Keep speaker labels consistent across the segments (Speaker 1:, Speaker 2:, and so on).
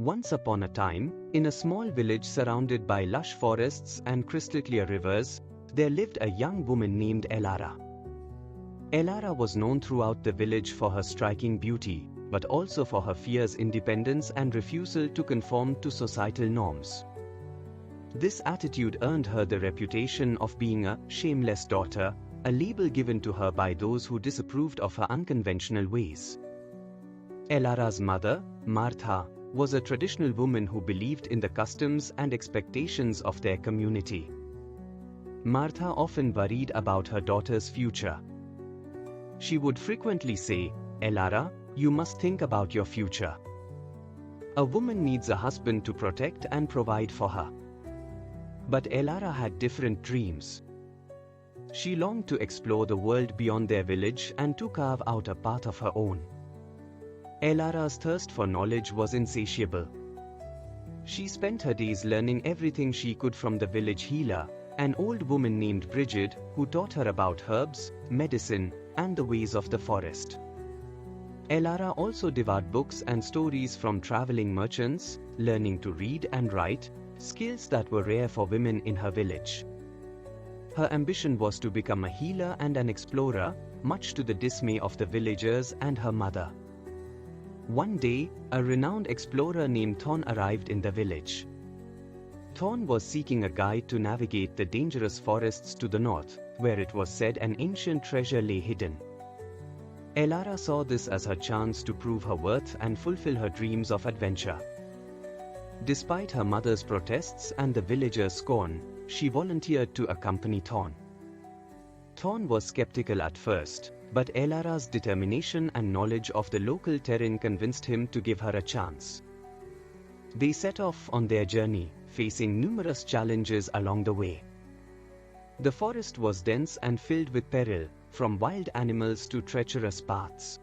Speaker 1: Once upon a time, in a small village surrounded by lush forests and crystal clear rivers, there lived a young woman named Elara. Elara was known throughout the village for her striking beauty, but also for her fierce independence and refusal to conform to societal norms. This attitude earned her the reputation of being a shameless daughter, a label given to her by those who disapproved of her unconventional ways. Elara's mother, Martha, was a traditional woman who believed in the customs and expectations of their community. Martha often worried about her daughter's future. She would frequently say, "Elara, you must think about your future. A woman needs a husband to protect and provide for her." But Elara had different dreams. She longed to explore the world beyond their village and to carve out a path of her own. Elara's thirst for knowledge was insatiable. She spent her days learning everything she could from the village healer, an old woman named Bridget, who taught her about herbs, medicine, and the ways of the forest. Elara also devoured books and stories from traveling merchants, learning to read and write, skills that were rare for women in her village. Her ambition was to become a healer and an explorer, much to the dismay of the villagers and her mother. One day, a renowned explorer named Thorn arrived in the village. Thorn was seeking a guide to navigate the dangerous forests to the north, where it was said an ancient treasure lay hidden. Elara saw this as her chance to prove her worth and fulfill her dreams of adventure. Despite her mother's protests and the villagers' scorn, she volunteered to accompany Thorn. Thorn was skeptical at first, but Elara's determination and knowledge of the local terrain convinced him to give her a chance. They set off on their journey, facing numerous challenges along the way. The forest was dense and filled with peril, from wild animals to treacherous paths.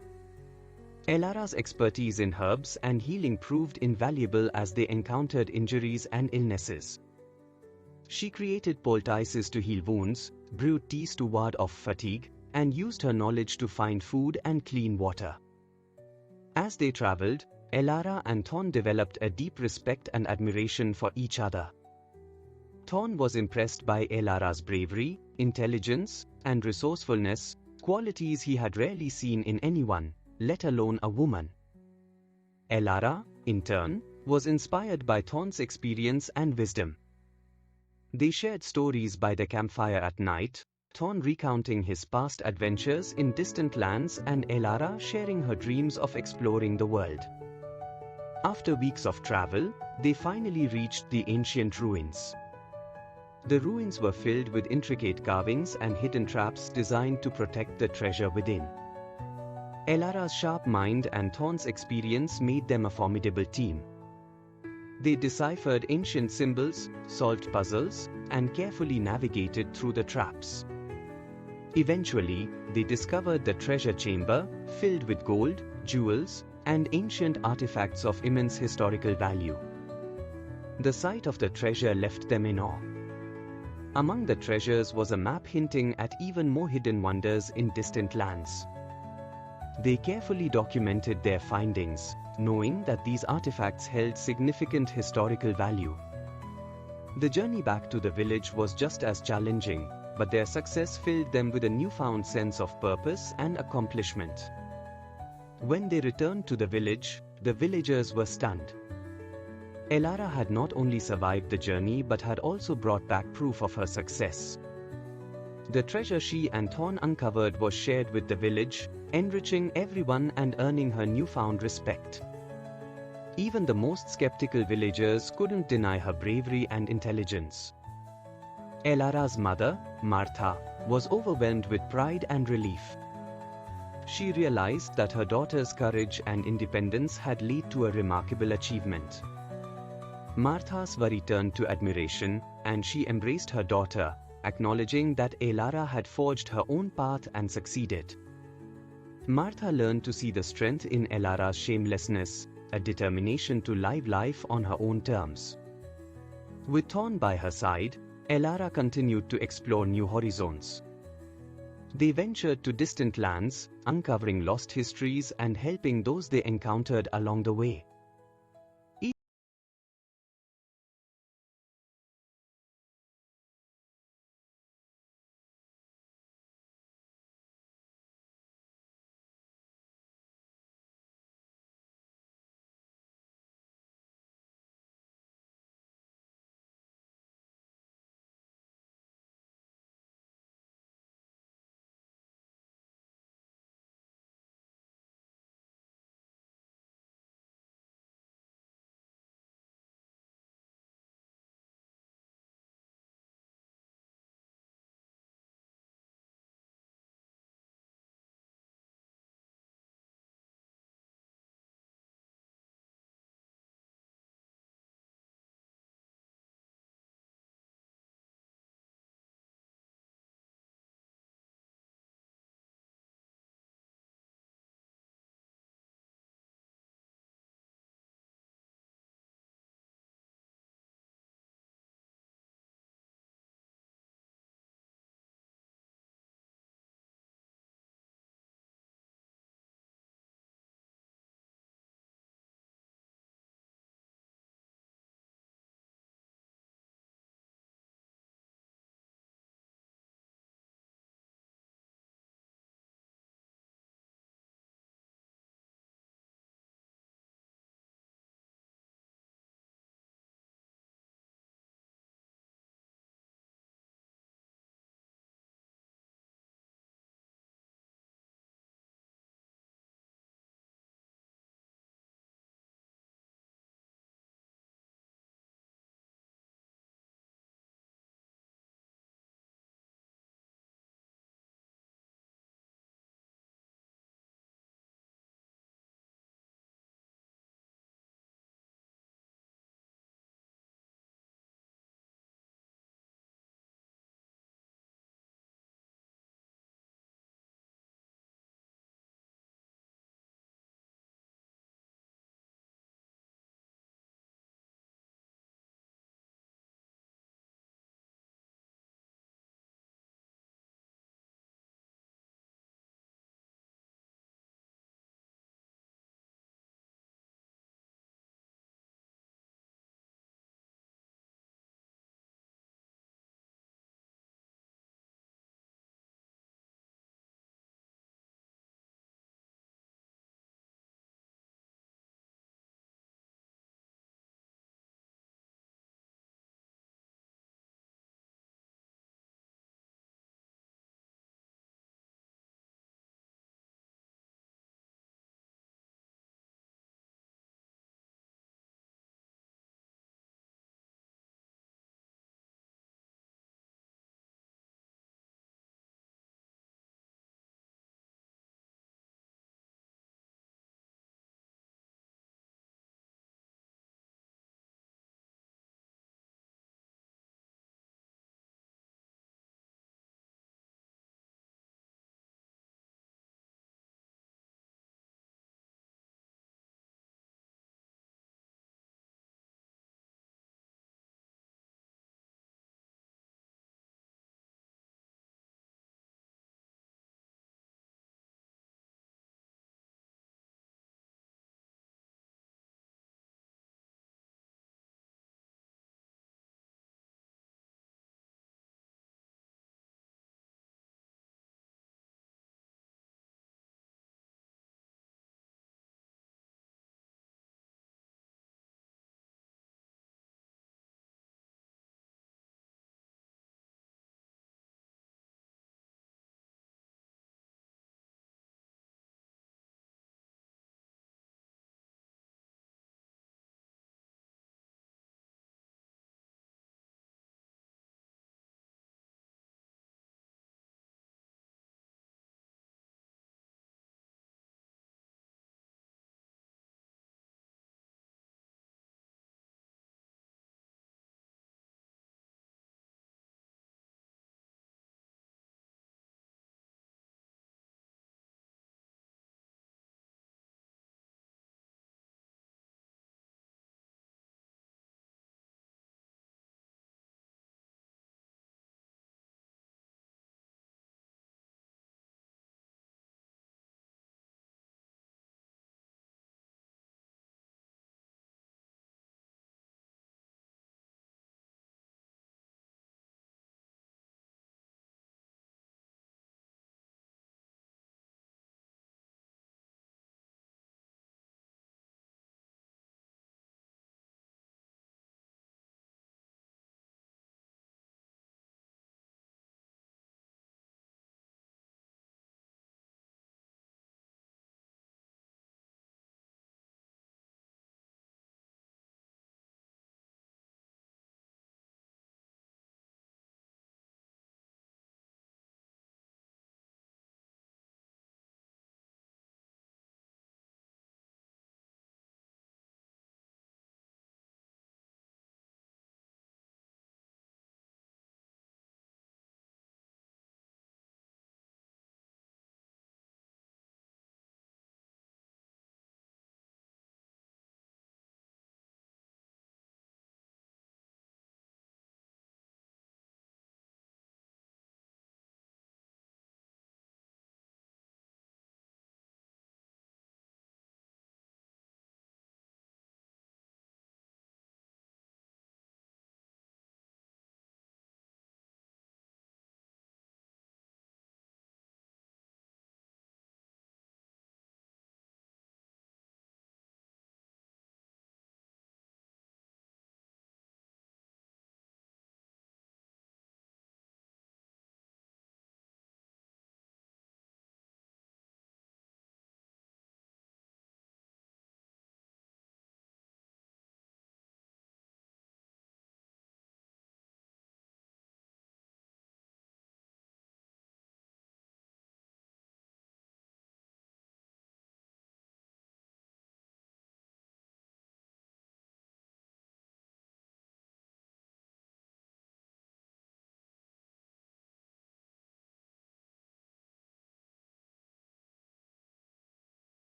Speaker 1: Elara's expertise in herbs and healing proved invaluable as they encountered injuries and illnesses. She created poultices to heal wounds, brewed teas to ward off fatigue, and used her knowledge to find food and clean water. As they traveled, Elara and Thorn developed a deep respect and admiration for each other. Thorn was impressed by Elara's bravery, intelligence, and resourcefulness, qualities he had rarely seen in anyone, let alone a woman. Elara, in turn, was inspired by Thorn's experience and wisdom. They shared stories by the campfire at night, Thorn recounting his past adventures in distant lands and Elara sharing her dreams of exploring the world. After weeks of travel, they finally reached the ancient ruins. The ruins were filled with intricate carvings and hidden traps designed to protect the treasure within. Elara's sharp mind and Thorn's experience made them a formidable team. They deciphered ancient symbols, solved puzzles, and carefully navigated through the traps. Eventually, they discovered the treasure chamber, filled with gold, jewels, and ancient artifacts of immense historical value. The sight of the treasure left them in awe. Among the treasures was a map hinting at even more hidden wonders in distant lands. They carefully documented their findings, knowing that these artifacts held significant historical value. The journey back to the village was just as challenging, but their success filled them with a newfound sense of purpose and accomplishment. When they returned to the village, the villagers were stunned. Elara had not only survived the journey but had also brought back proof of her success. The treasure she and Thorn uncovered was shared with the village, enriching everyone and earning her newfound respect. Even the most skeptical villagers couldn't deny her bravery and intelligence. Elara's mother, Martha, was overwhelmed with pride and relief. She realized that her daughter's courage and independence had led to a remarkable achievement. Martha's worry turned to admiration, and she embraced her daughter, acknowledging that Elara had forged her own path and succeeded. Martha learned to see the strength in Elara's shamelessness, a determination to live life on her own terms. With Thorn by her side, Elara continued to explore new horizons. They ventured to distant lands, uncovering lost histories and helping those they encountered along the way.